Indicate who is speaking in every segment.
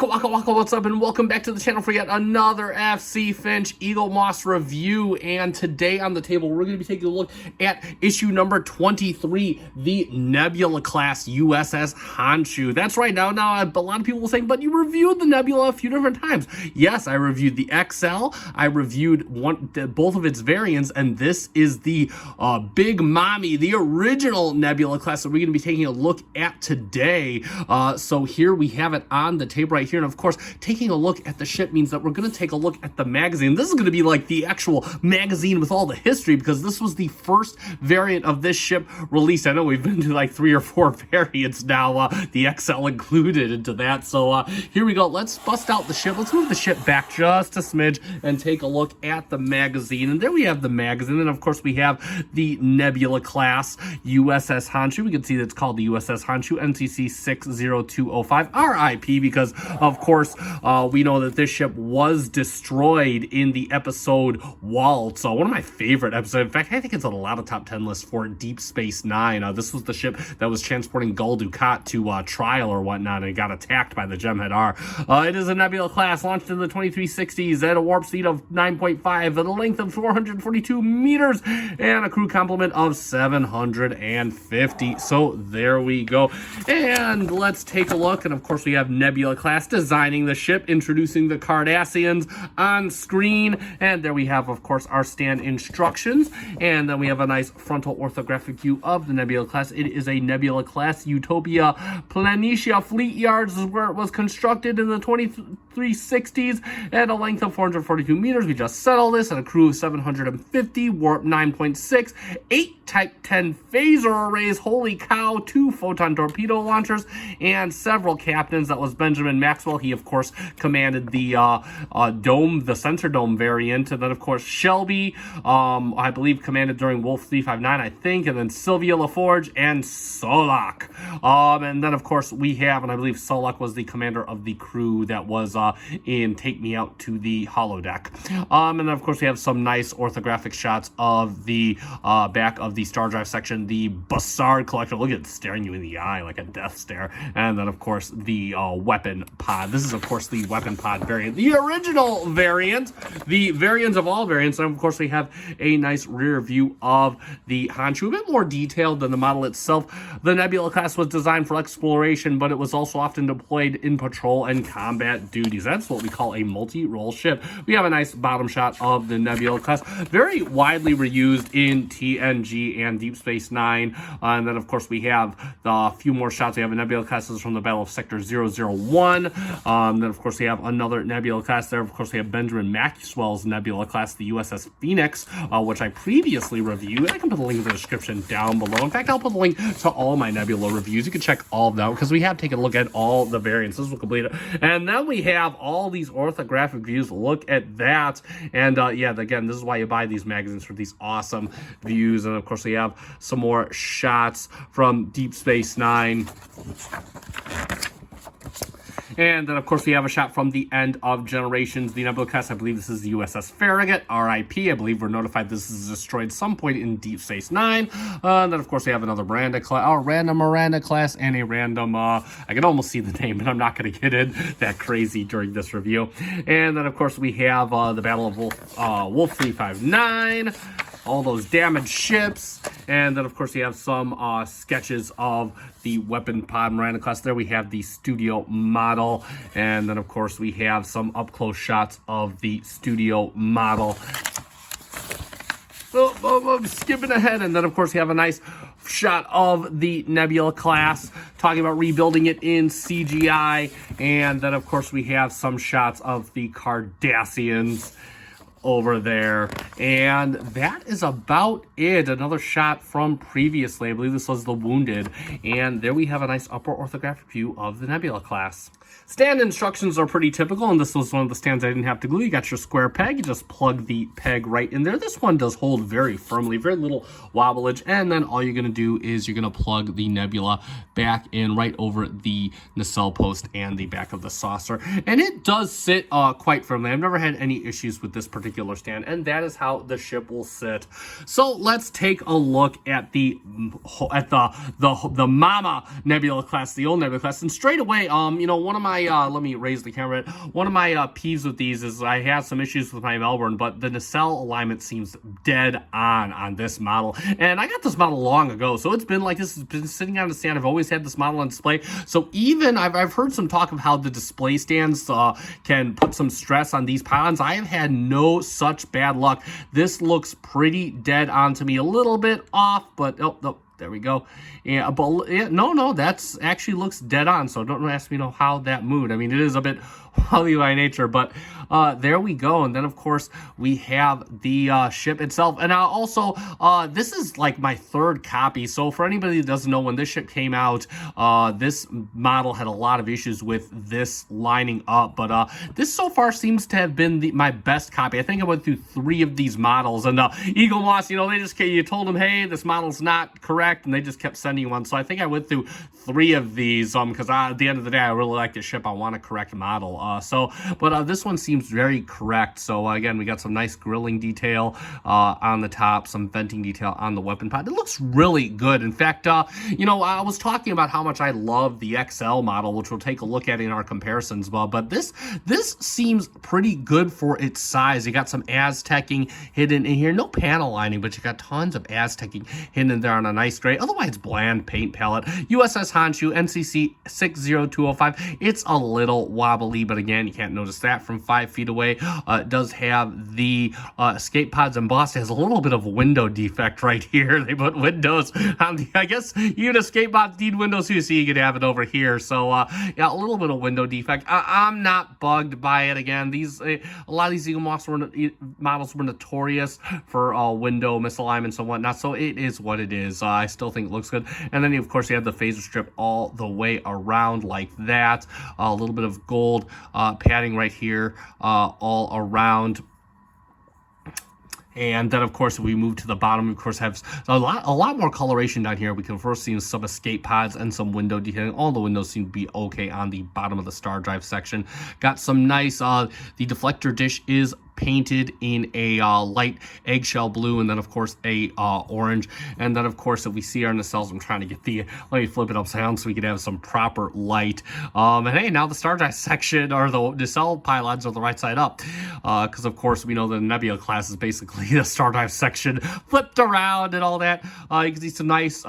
Speaker 1: Waka, what's up, and welcome back to the channel for yet another FC Finch Eaglemoss review. And today on the table, we're going to be taking a look at issue number 23, the Nebula class U.S.S. Honshu. That's right, now a lot of people will say, but you reviewed the Nebula a few different times. Yes, I reviewed the XL, I reviewed both of its variants, and this is the Big Mommy, the original Nebula class that we're going to be taking a look at today. So here we have it on the table right here, and of course taking a look at the ship means that we're going to take a look at the magazine. This is going to be like the actual magazine with all the history, because this was the first variant of this ship released. I know we've been to like 3 or 4 variants now, the XL included into that. So here we go. Let's bust out the ship. Let's move the ship back just a smidge and take a look at the magazine. And there we have the magazine, and of course we have the Nebula class U.S.S. Honshu. We can see that it's called the U.S.S. Honshu, NCC 60205, RIP, because of course we know that this ship was destroyed in the episode Walt. So one of my favorite episodes. In fact, I think it's on a lot of top 10 lists for Deep Space Nine. This was the ship that was transporting Gul Dukat to trial or whatnot, and it got attacked by the Gemhead R. It is a Nebula class launched in the 2360s at a warp speed of 9.5 at a length of 442 meters and a crew complement of 750. So there we go. And let's take a look. And of course we have Nebula class designing the ship, introducing the Cardassians on screen. And there we have, of course, our stand instructions. And then we have a nice frontal orthographic view of the Nebula class. It is a Nebula class Utopia Planitia Fleet Yards, is where it was constructed in the 2360s at a length of 442 meters. We just settled this, and a crew of 750, warp 9.6, 8 Type 10 phaser arrays, holy cow, 2 photon torpedo launchers, and several captains. That was Benjamin Maxwell. He, of course, commanded the dome, the sensor dome variant. And then, of course, Shelby, I believe, commanded during Wolf 359, I think. And then Sylvia LaForge and Solak. And then, of course, we have, and I believe Solak was the commander of the crew that was in Take Me Out to the holodeck. And then, of course, we have some nice orthographic shots of the back of the star drive section, the Bassard collector. Look at it staring you in the eye like a death stare. And then, of course, the weapon pod. This is, of course, the weapon pod variant, the original variant, the variant of all variants. And, of course, we have a nice rear view of the Honshu, a bit more detailed than the model itself. The Nebula class was designed for exploration, but it was also often deployed in patrol and combat duties. That's what we call a multi-role ship. We have a nice bottom shot of the Nebula class, very widely reused in TNG and Deep Space Nine. And then, of course, we have a few more shots. We have a Nebula class from the Battle of Sector 001. Then, of course, we have another Nebula class there. Of course, we have Benjamin Maxwell's Nebula class, the U.S.S. Phoenix, which I previously reviewed. I can put the link in the description down below. In fact, I'll put the link to all my Nebula reviews. You can check all of them because we have taken a look at all the variants. This will complete it. And then we have all these orthographic views. Look at that. And yeah, again, this is why you buy these magazines, for these awesome views. And of course, we have some more shots from Deep Space Nine. And then, of course, we have a shot from the end of Generations, the Nebula class. I believe this is the U.S.S. Farragut, RIP. I believe we're notified this is destroyed some point in Deep Space Nine. And then, of course, we have another random Miranda class, and a random, I can almost see the name, but I'm not going to get it that crazy during this review. And then, of course, we have the Battle of Wolf 359. All those damaged ships. And then, of course, we have some sketches of the weapon pod Miranda class. There we have the studio model. And then, of course, we have some up-close shots of the studio model. I'm skipping ahead. And then, of course, we have a nice shot of the Nebula class, talking about rebuilding it in CGI. And then, of course, we have some shots of the Cardassians over there, and that is about it. Another shot from previously, I believe this was the Wounded, and there we have a nice upper orthographic view of the Nebula class. Stand instructions are pretty typical, and this was one of the stands I didn't have to glue. You got your square peg, you just plug the peg right in there. This one does hold very firmly, very little wobblage, and then all you're going to do is you're going to plug the Nebula back in right over the nacelle post and the back of the saucer, and it does sit quite firmly. I've never had any issues with this particular particular stand, and that is how the ship will sit. So let's take a look at the Mama Nebula class, the old Nebula class, and straight away, you know, one of my let me raise the camera. One of my peeves with these is I have some issues with my Melbourne, but the nacelle alignment seems dead on this model, and I got this model long ago, so it's been like this has been sitting on the stand. I've always had this model on display, so even I've heard some talk of how the display stands can put some stress on these pylons. I have had no such bad luck. This looks pretty dead on to me, a little bit off, but oh, there we go. Yeah, but yeah, no, that's actually looks dead on. So don't ask me how that moved. I mean, it is a bit wobbly by nature, but there we go. And then of course we have the ship itself. And also this is like my third copy. So for anybody that doesn't know, when this ship came out, this model had a lot of issues with this lining up, but this so far seems to have been my best copy. I think I went through 3 of these models, and Eaglemoss, you know, they just you told them, hey, this model's not correct, and they just kept sending one. So I think I went through 3 of these because at the end of the day, I really like the ship. I want a correct model. But this one seems very correct. So again, we got some nice grilling detail on the top, some venting detail on the weapon pod. It looks really good. In fact, you know, I was talking about how much I love the XL model, which we'll take a look at in our comparisons. But this seems pretty good for its size. You got some Aztecing hidden in here. No panel lining, but you got tons of Aztecing hidden in there on a nice gray. Otherwise, bland paint palette. U.S.S. Honshu, NCC 60205. It's a little wobbly, but again, you can't notice that from 5 feet away. It does have the escape pods embossed. It has a little bit of a window defect right here. They put windows on the, I guess even escape pods need windows too, so you could have it over here. So yeah, a little bit of window defect. I'm not bugged by it. Again, these a lot of these Eaglemoss models were notorious for window misalignments and whatnot, so it is what it is. I still think it looks good. And then of course you have the phaser strip all the way around like that. A little bit of gold padding right here all around. And then, of course, if we move to the bottom, of course, have a lot more coloration down here. We can first see some escape pods and some window detailing. All the windows seem to be okay on the bottom of the star drive section. Got some nice, the deflector dish is painted in a light eggshell blue, and then of course a orange. And then of course, if we see our nacelles, I'm trying to get the, let me flip it upside down so we can have some proper light. And hey, now the star drive section, or the nacelle pylons, are the right side up, because of course we know the Nebula class is basically the star drive section flipped around and all that. You can see some nice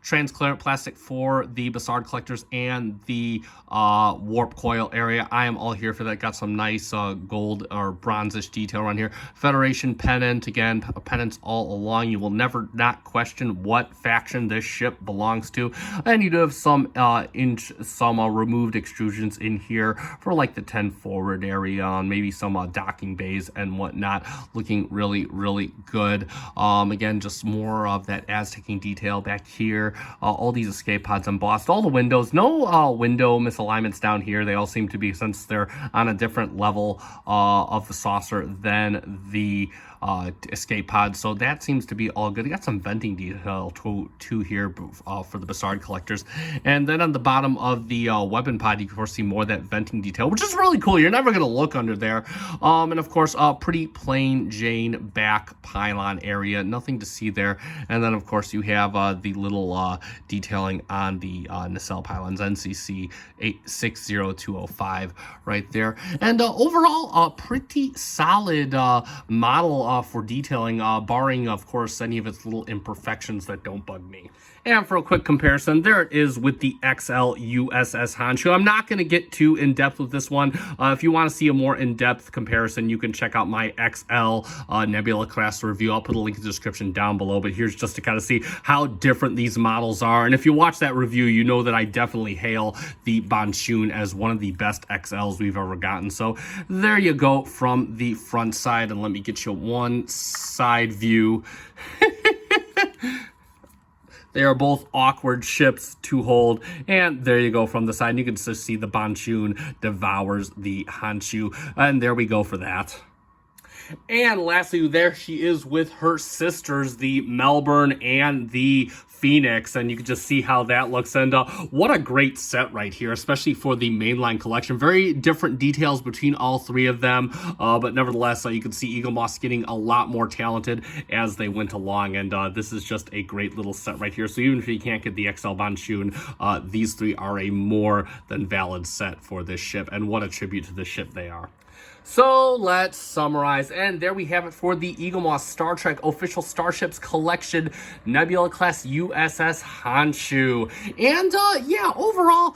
Speaker 1: transparent plastic for the Bassard collectors and the warp coil area. I am all here for that. Got some nice gold or bronze detail around here. Federation pennant, again, pennants all along. You will never not question what faction this ship belongs to. And you do have some removed extrusions in here for like the 10 forward area, and maybe some docking bays and whatnot. Looking really, really good. Again, just more of that Aztecing detail back here. All these escape pods embossed. All the windows, no window misalignments down here. They all seem to be, since they're on a different level of the saucer than the escape pod, so that seems to be all good. They got some venting detail too here for the Bassard collectors. And then on the bottom of the weapon pod, you can of course see more of that venting detail, which is really cool. You're never going to look under there. And of course, pretty plain Jane back pylon area, nothing to see there. And then of course you have the little detailing on the nacelle pylons, NCC 60205 right there. And overall, pretty solid model for detailing, barring, of course, any of its little imperfections that don't bug me. And for a quick comparison, there it is with the XL U.S.S. Honshu. I'm not going to get too in-depth with this one. If you want to see a more in-depth comparison, you can check out my XL Nebula class review. I'll put a link in the description down below, but here's just to kind of see how different these models are. And if you watch that review, you know that I definitely hail the Honshu as one of the best XLs we've ever gotten. So there you go from the front side, and let me get you one side view. They are both awkward ships to hold, and there you go from the side. You can just see the Honshu devours the Honshu, and there we go for that. And lastly, there she is with her sisters, the Melbourne and the Phoenix, and you can just see how that looks. And what a great set right here, especially for the mainline collection. Very different details between all three of them, but nevertheless, you can see Eaglemoss getting a lot more talented as they went along, and this is just a great little set right here. So even if you can't get the XL Honshu, these three are a more than valid set for this ship, and what a tribute to this ship they are. So let's summarize, and there we have it for the Eaglemoss Star Trek Official Starships Collection Nebula Class U.S.S. Honshu. And yeah, overall,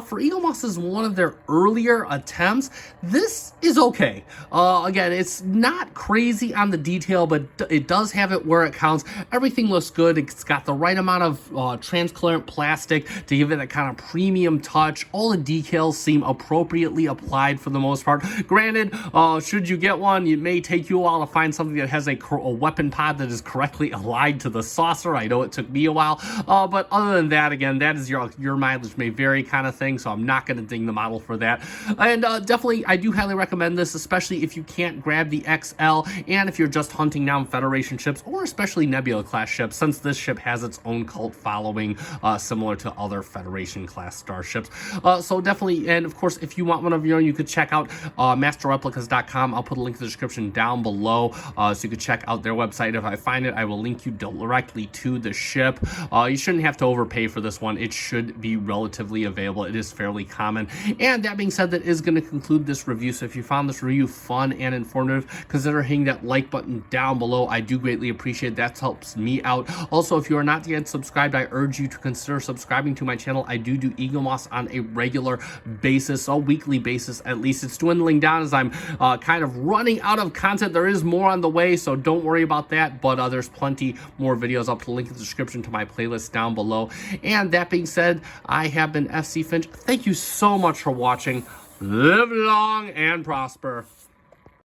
Speaker 1: for Eaglemoss is one of their earlier attempts, this is okay. Again, it's not crazy on the detail, but it does have it where it counts. Everything looks good. It's got the right amount of transparent plastic to give it that kind of premium touch. All the decals seem appropriately applied for the most part. Granted, should you get one, it may take you a while to find something that has a weapon pod that is correctly aligned to the saucer. I know it took me a while, but other than that, again, that is your mileage may vary kind of thing, so I'm not going to ding the model for that. And definitely, I do highly recommend this, especially if you can't grab the XL, and if you're just hunting down Federation ships, or especially Nebula class ships, since this ship has its own cult following, similar to other Federation class starships. So definitely, and of course, if you want one of your own, you could check out masterreplicas.com. I'll put a link in the description down below, so you can check out their website. If I find it, I will link you directly to the ship. You shouldn't have to overpay for this one. It should be relatively available. It is fairly common. And that being said, that is going to conclude this review. So if you found this review fun and informative, consider hitting that like button down below. I do greatly appreciate it. That helps me out. Also, if you are not yet subscribed, I urge you to consider subscribing to my channel. I do Eaglemoss on a regular basis, a weekly basis at least. It's dwindling down as I'm kind of running out of content. There is more on the way, so don't worry about that, but there's plenty more videos. I'll put a link in the description to my playlist down below. And that being said, I have been FC Finch. Thank you so much for watching. Live long and prosper.